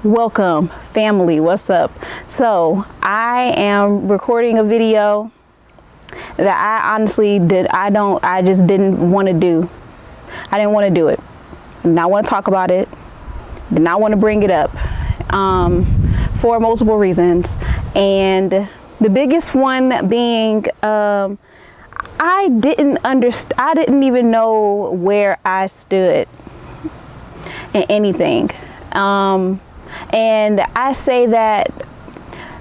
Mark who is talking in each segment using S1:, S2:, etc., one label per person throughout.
S1: Welcome, family. What's up? So I am recording a video that I honestly I just didn't want to do. I didn't want to do it. Did not want to talk about it. Did not want to bring it up for multiple reasons. And the biggest one being I didn't even know where I stood in anything. And I say that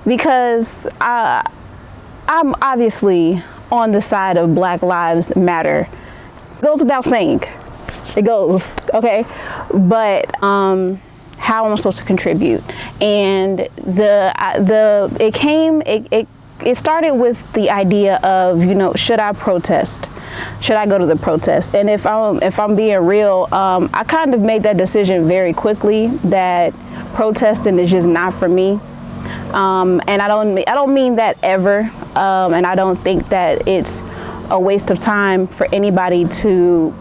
S1: because I'm obviously on the side of Black Lives Matter. It goes without saying. It goes, okay? But how am I supposed to contribute? And it started with the idea of, should I protest? Should I go to the protest? And if I'm being real, I kind of made that decision very quickly that protesting is just not for me. And I don't mean that ever. And I don't think that it's a waste of time for anybody to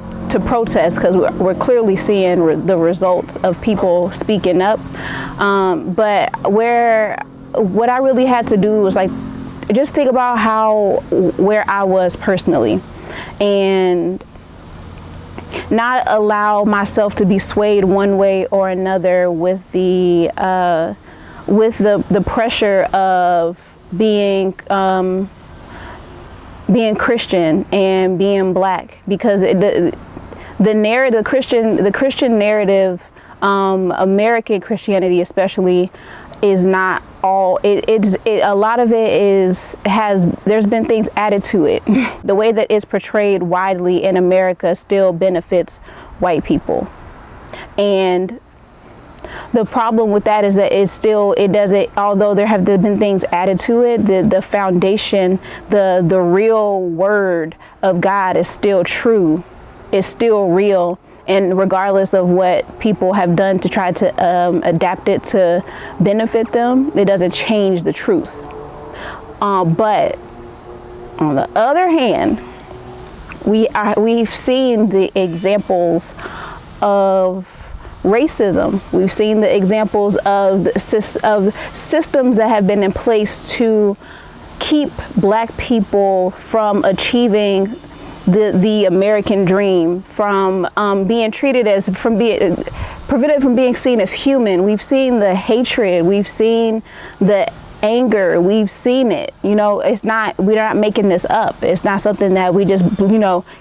S1: protest, because we're clearly seeing the results of people speaking up. But what I really had to do was just think about where I was personally, and not allow myself to be swayed one way or another with the pressure of being Christian and being Black, because the Christian narrative, American Christianity especially, is not all. A lot of it there's been things added to it. The way that it's portrayed widely in America still benefits white people, and the problem with that is that it doesn't, although there have been things added to it, the foundation, the real word of God is still true, is still real. And regardless of what people have done to try to adapt it to benefit them, it doesn't change the truth. But on the other hand, we've seen the examples of racism. We've seen the examples of systems that have been in place to keep Black people from achieving the American dream, from being prevented from being seen as human. We've seen the hatred, we've seen the anger, we've seen it. We're not making this up. It's not something that we just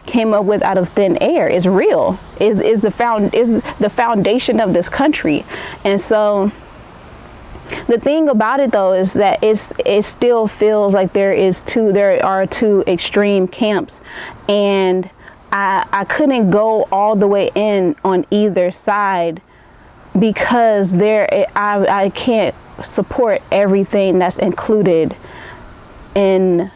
S1: came up with out of thin air. It's real. Is the foundation of this country. And so the thing about it, though, is that it still feels like there are two extreme camps, and I couldn't go all the way in on either side, because I can't support everything that's included on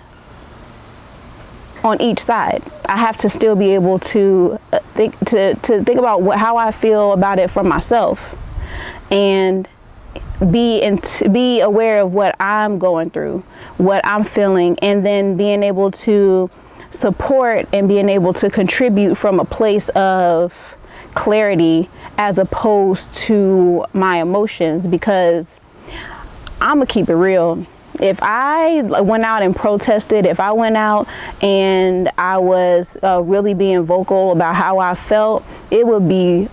S1: each side. I have to still be able to think about how I feel about it for myself, and be aware of what I'm going through, what I'm feeling, and then being able to support and being able to contribute from a place of clarity as opposed to my emotions. Because I'm gonna keep it real. If I went out and protested, if I went out and I was really being vocal about how I felt, it would be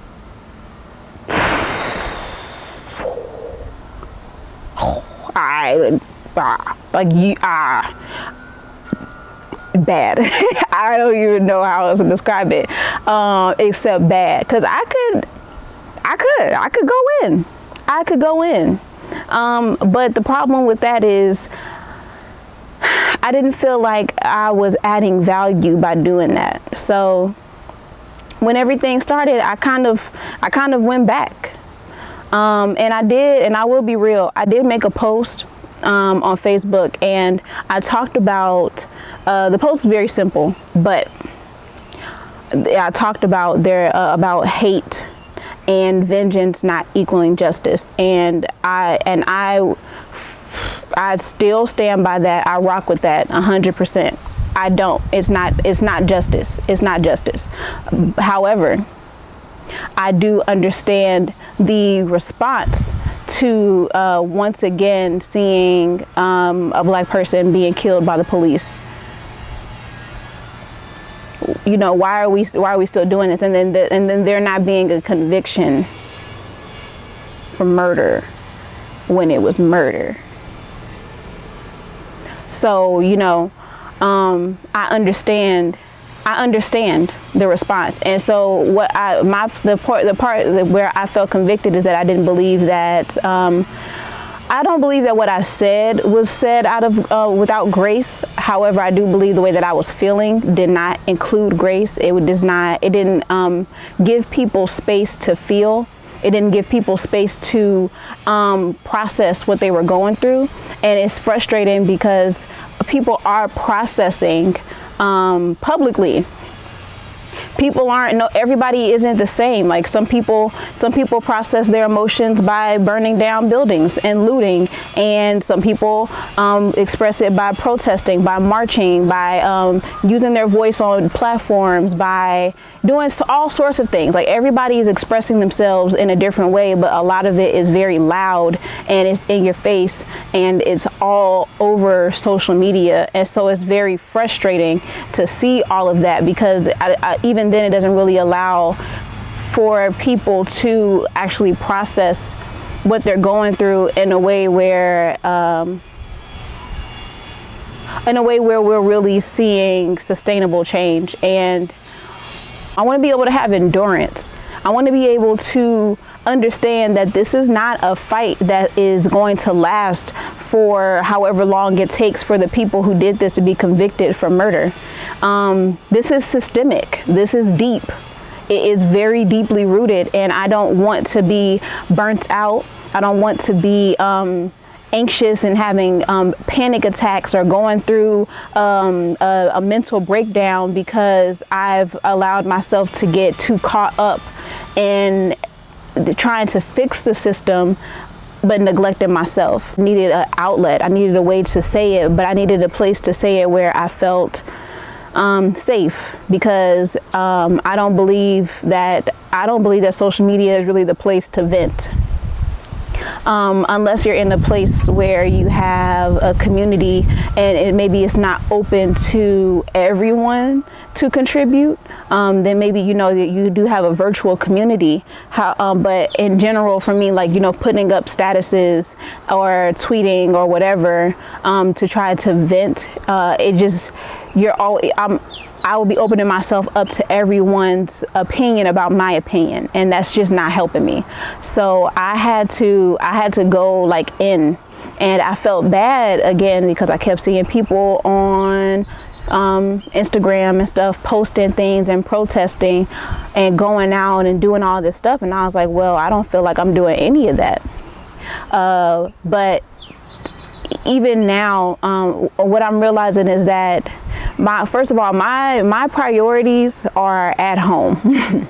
S1: bad. I don't even know how else to describe it, except bad. Because I could go in. But the problem with that is I didn't feel like I was adding value by doing that. So when everything started, I kind of went back. And I did, and I will be real, I did make a post on Facebook, and I talked about, the post is very simple, but I talked about about hate and vengeance not equaling justice, and I still stand by that. I rock with that 100%. I don't. It's not justice. It's not justice. However, I do understand the response to once again seeing a Black person being killed by the police. You know, why are we still doing this? And then there not being a conviction for murder when it was murder. So, you know, I understand the response. And so the part where I felt convicted is that I didn't believe that, I don't believe that what I said was said out of without grace. However, I do believe the way that I was feeling did not include grace. It didn't give people space to feel. It didn't give people space to process what they were going through. And it's frustrating because people are processing publicly. People everybody isn't the same. Like some people process their emotions by burning down buildings and looting, and some people express it by protesting, by marching, by using their voice on platforms, by doing all sorts of things. Like everybody is expressing themselves in a different way, but a lot of it is very loud and it's in your face and it's all over social media. And so it's very frustrating to see all of that, because even then it doesn't really allow for people to actually process what they're going through in a way where we're really seeing sustainable change. And I want to be able to have endurance. I want to be able to understand that this is not a fight that is going to last for however long it takes for the people who did this to be convicted for murder. This is systemic. This is deep. It is very deeply rooted, and I don't want to be burnt out. I don't want to be anxious and having panic attacks or going through a mental breakdown because I've allowed myself to get too caught up in trying to fix the system but neglecting myself. Needed an outlet. I needed a way to say it, but I needed a place to say it where I felt safe, because I don't believe that social media is really the place to vent. Unless you're in a place where you have a community and maybe it's not open to everyone to contribute, then maybe, you know, that you do have a virtual community. But in general, for me, like, you know, putting up statuses or tweeting or whatever to try to vent, I will be opening myself up to everyone's opinion about my opinion, and that's just not helping me. So I had to go like in, and I felt bad again because I kept seeing people on Instagram and stuff posting things and protesting and going out and doing all this stuff, and I was like, well, I don't feel like I'm doing any of that. But even now, what I'm realizing is that first of all, my priorities are at home.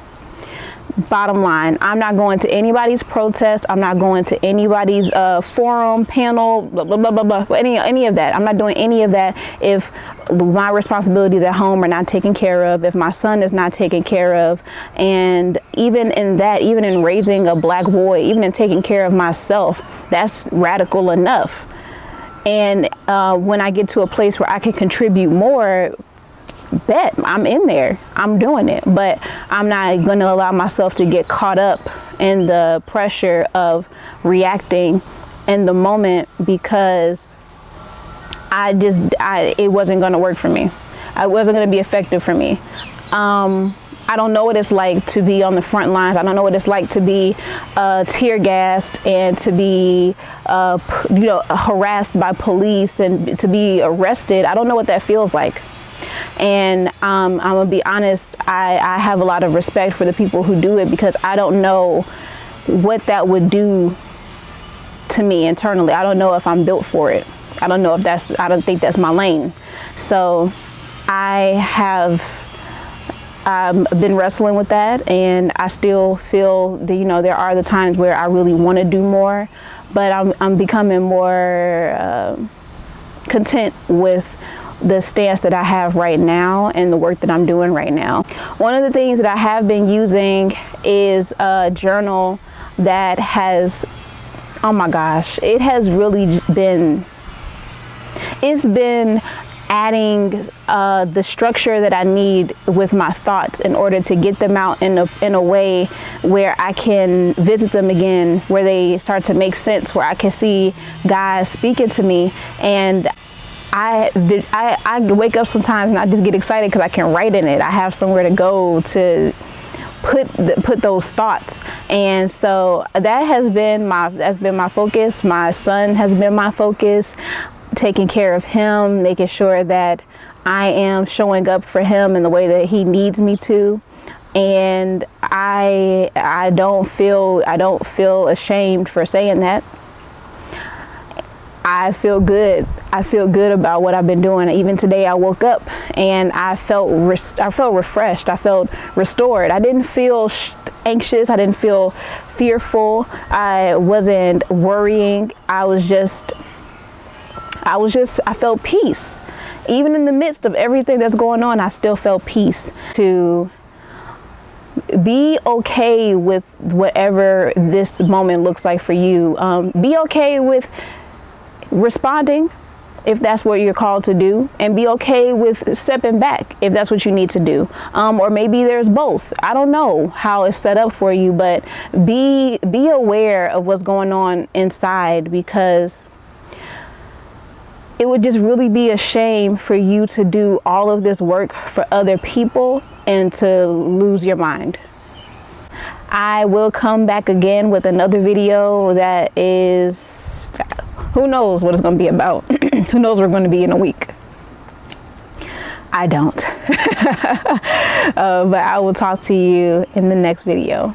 S1: Bottom line, I'm not going to anybody's protest. I'm not going to anybody's forum, panel, blah, blah, blah, blah, blah, any of that. I'm not doing any of that if my responsibilities at home are not taken care of, if my son is not taken care of. And even in that, even in raising a Black boy, even in taking care of myself, that's radical enough. And when I get to a place where I can contribute more, bet I'm in there, I'm doing it. But I'm not going to allow myself to get caught up in the pressure of reacting in the moment, because it wasn't going to work for me. It wasn't going to be effective for me. I don't know what it's like to be on the front lines. I don't know what it's like to be tear gassed and to be harassed by police and to be arrested. I don't know what that feels like. And I'm gonna be honest, I have a lot of respect for the people who do it, because I don't know what that would do to me internally. I don't know if I'm built for it. I don't think that's my lane. So I've been wrestling with that, and I still feel that, there are the times where I really want to do more, but I'm becoming more content with the stance that I have right now and the work that I'm doing right now. One of the things that I have been using is a journal that has oh my gosh, it has really been, it's been adding the structure that I need with my thoughts in order to get them out in a way where I can visit them again, where they start to make sense, where I can see God speaking to me. And I wake up sometimes and I just get excited because I can write in it. I have somewhere to go to put those thoughts. And so that's been my focus. My son has been my focus, taking care of him, making sure that I am showing up for him in the way that he needs me to. And I don't feel ashamed for saying that. I feel good. I feel good about what I've been doing. Even today I woke up and I felt refreshed. I felt restored. I didn't feel anxious. I didn't feel fearful. I wasn't worrying. I felt peace. Even in the midst of everything that's going on, I still felt peace. To be okay with whatever this moment looks like for you. Be okay with responding if that's what you're called to do, and be okay with stepping back if that's what you need to do. Or maybe there's both. I don't know how it's set up for you, but be aware of what's going on inside, because it would just really be a shame for you to do all of this work for other people and to lose your mind. I will come back again with another video that is, who knows what it's going to be about. Who knows where we're going to be in a week. I don't. But I will talk to you in the next video.